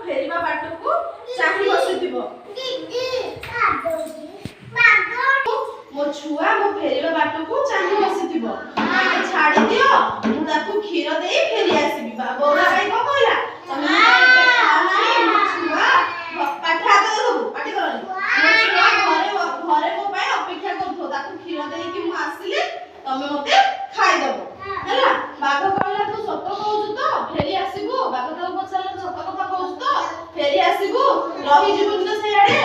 फेरिबा बाटको चाहि बसिथिबो मो छुआ मो फेरिबा बाटको चाहि बसिथिबो मते छाडी दियो मु ताकू खीर देई फेरी आसीबी बौरा भाई को कहला तमे खाना मो छुआ पाठा दो पाटी करनी मो छुआ घरे घरे मो पाए अपेक्षा करथो ताकू खीर देई कि मु आसीले तमे मते खाइ दबो हैला बाघ कहला तू सत कहू तो फेरी आसीबो बाघ तो पछाला सत कथा कहू तो फेरी आसीबो रही जीवन तो से आडे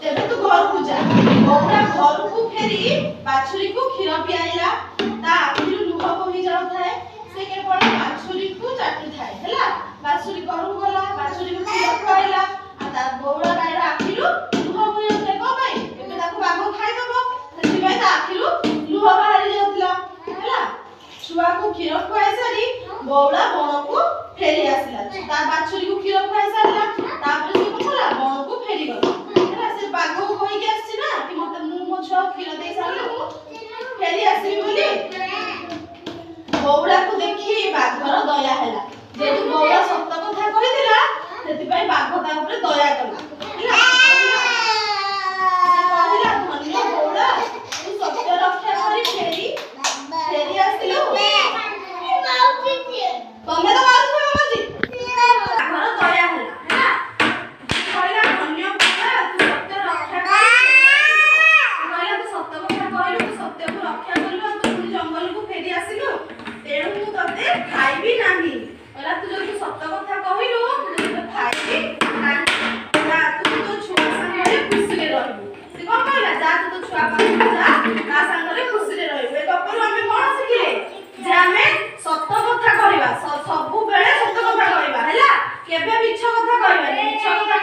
तेबे तू घर को जा बौरा घर को फेरी बाछुरी को खीर पियाइला ता आखिरु लुह बही जाउ थाए से केवल बाछुरी को चाटू थाए हैला बाछुरी करू गला बाछुरी को खीर खवाइला आ ता बौरा गायरा आखिरु लुह बही जाउथे को भाई एबे ताको बाघ खाइ दबो सेति भाई ता आखिरु लुह बाहरी जाउतला हैला छुआ को खीर खवाइ सारी बौरा बण को फेरी आसिला ता बाछुरी को खीर खवाइ सारला तापर से कहला बण को फेरी गला हैला से बाघ को कहि के आछि ना कि मते मो छुआ खीर दे सारले मु फेरी आसीबी बोली बौरा को देखि बाघर दया हैला जेतु बौरा सत्य कथा कहिदिला सेति पई बाघ ता ऊपर दया कला हैला से कहला धन्य बौरा तू सत्य रक्षा करी फेरी आसिलु तमे तो मारु मजी बाघर दया हैला हैला कहला धन्य बौरा तू सत्य रक्षा करी कहला तू सत्य कथा कहलु तू सत्य को रक्षा करलु तू जंगल को फेरी आसिलु तेणु मु तते खाइबी नाही कहला तू जो सत्य कथा कहिलु तते खाइबी नाही जा तू तो छुआ संगे खुशी रे रहबू से कोन कहला जा तू तो छुआ पाखु जा ता संगे खुशी रे रहबू ए कपरु हमें कोन सिखिले जे हमें सत्य कथा कहबा सब बेले सत्य कथा कहबा हैला केबे मिछ कथा कहबा मिछ कथा